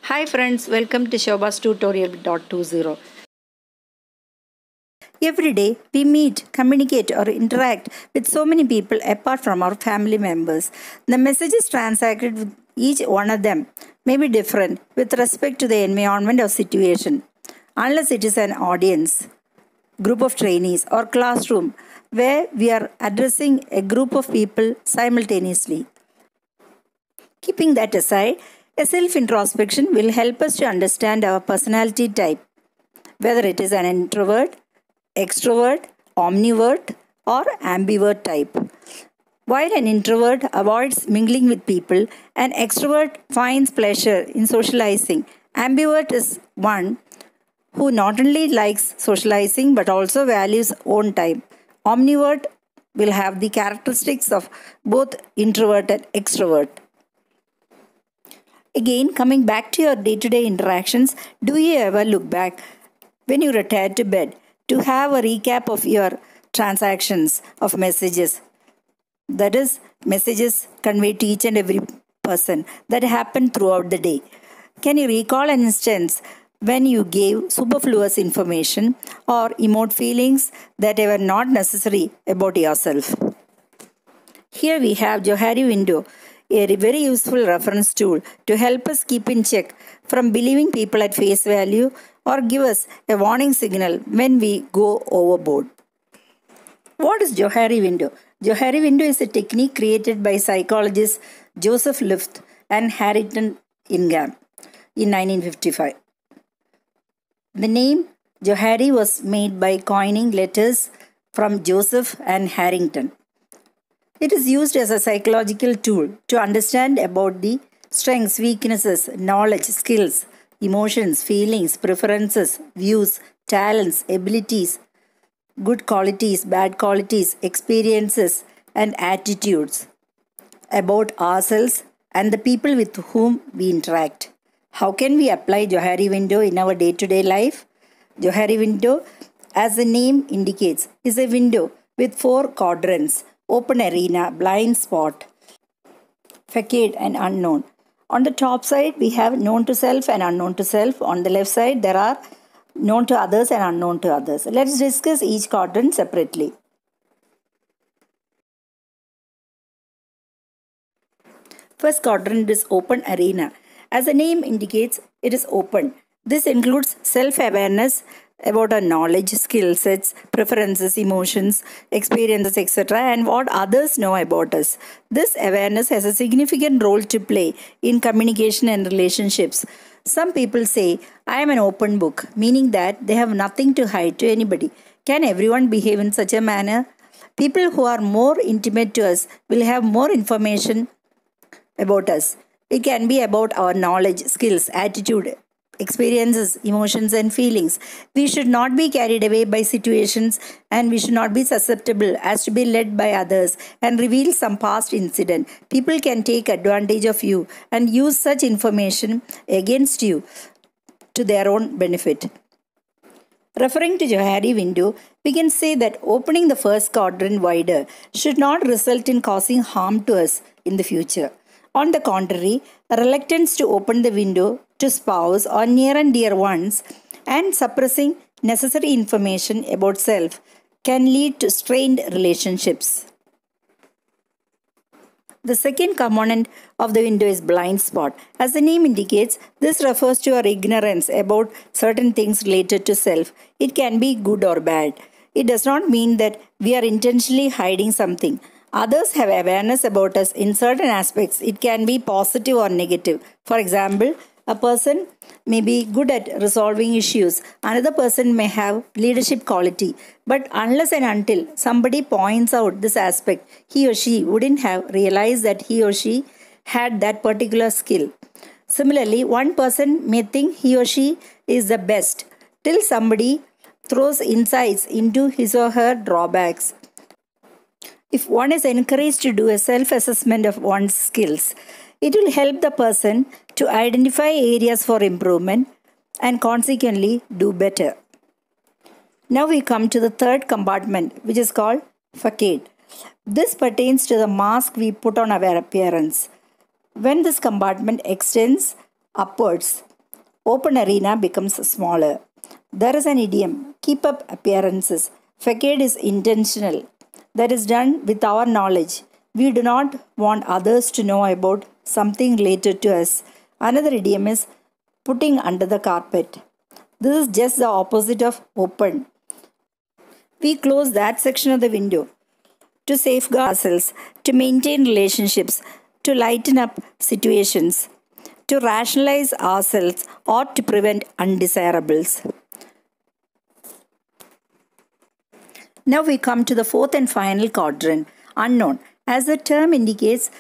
Hi friends, welcome to Shobha's Tutorial 2.20. Every day we meet, communicate or interact with so many people apart from our family members. The messages transacted with each one of them may be different with respect to the environment or situation. Unless it is an audience, group of trainees or classroom where we are addressing a group of people simultaneously. Keeping that aside, a self introspection will help us to understand our personality type, whether it is an introvert, extrovert, omnivert, or ambivert type. While an introvert avoids mingling with people, an extrovert finds pleasure in socializing. Ambivert is one who not only likes socializing but also values own time. Omnivert will have the characteristics of both introvert and extrovert. Again, coming back to your day to day interactions, do you ever look back when you retire to bed to have a recap of your transactions of messages? That is, messages conveyed to each and every person that happened throughout the day. Can you recall an instance when you gave superfluous information or emote feelings that were not necessary about yourself? Here we have Johari window, a very useful reference tool to help us keep in check from believing people at face value or give us a warning signal when we go overboard. What is Johari window? Johari window is a technique created by psychologists Joseph Lift and Harrington Ingham in 1955. The name Johari was made by coining letters from Joseph and Harrington. It is used as a psychological tool to understand about the strengths, weaknesses, knowledge, skills, emotions, feelings, preferences, views, talents, abilities, good qualities, bad qualities, experiences, and attitudes about ourselves and the people with whom we interact. How can we apply Johari window in our day-to-day life? Johari window, as the name indicates, is a window with 4 quadrants: open arena, blind spot, facade, and unknown. On the top side, we have known to self and unknown to self. On the left side, there are known to others and unknown to others. Let's discuss each quadrant separately. First quadrant is open arena. As the name indicates, it is open. This includes self-awareness about our knowledge, skill sets, preferences, emotions, experiences, etc., and what others know about us. This awareness has a significant role to play in communication and relationships. Some people say, I am an open book, meaning that they have nothing to hide to anybody. Can everyone behave in such a manner? People who are more intimate to us will have more information about us. It can be about our knowledge, skills, attitude, experiences, emotions, and feelings. We should not be carried away by situations and we should not be susceptible as to be led by others and reveal some past incident. People can take advantage of you and use such information against you to their own benefit. Referring to Johari window, we can say that opening the first quadrant wider should not result in causing harm to us in the future. On the contrary, a reluctance to open the window to spouse or near and dear ones and suppressing necessary information about self can lead to strained relationships. The second component of the window is blind spot. As the name indicates, this refers to our ignorance about certain things related to self. It can be good or bad. It does not mean that we are intentionally hiding something. Others have awareness about us in certain aspects. It can be positive or negative. For example, a person may be good at resolving issues. Another person may have leadership quality. But unless and until somebody points out this aspect, he or she wouldn't have realized that he or she had that particular skill. Similarly, one person may think he or she is the best till somebody throws insights into his or her drawbacks. If one is encouraged to do a self-assessment of one's skills, it will help the person to identify areas for improvement and consequently do better. Now we come to the third compartment, which is called facade. This pertains to the mask we put on our appearance. When this compartment extends upwards, open arena becomes smaller. There is an idiom, keep up appearances. Facade is intentional. That is done with our knowledge. We do not want others to know about something related to us. Another idiom is putting under the carpet. This is just the opposite of open. We close that section of the window to safeguard ourselves, to maintain relationships, to lighten up situations, to rationalize ourselves, or to prevent undesirables. Now we come to the fourth and final quadrant, unknown. As the term indicates,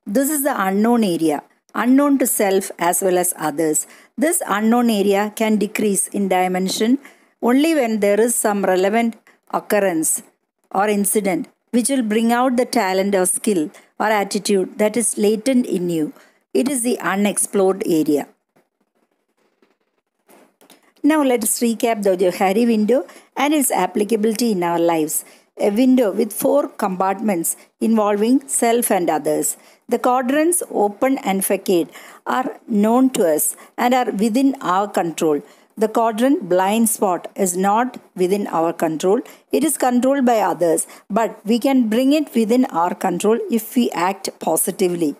this is the unknown area, unknown to self as well as others. This unknown area can decrease in dimension only when there is some relevant occurrence or incident which will bring out the talent or skill or attitude that is latent in you. It is the unexplored area. Now let us recap the Johari window and its applicability in our lives. A window with 4 compartments involving self and others. The quadrants open and facade are known to us and are within our control. The quadrant blind spot is not within our control. It is controlled by others, but we can bring it within our control if we act positively.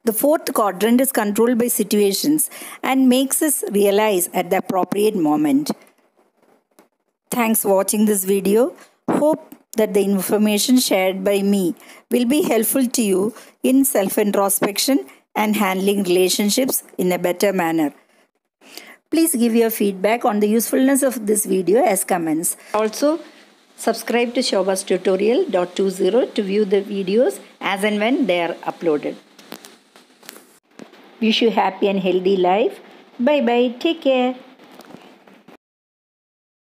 The fourth quadrant is controlled by situations and makes us realize at the appropriate moment. Thanks for watching this video. Hope that the information shared by me will be helpful to you in self-introspection and handling relationships in a better manner. Please give your feedback on the usefulness of this video as comments. Also, subscribe to shobhastutorial.20 to view the videos as and when they are uploaded. Wish you happy and healthy life. Bye bye. Take care.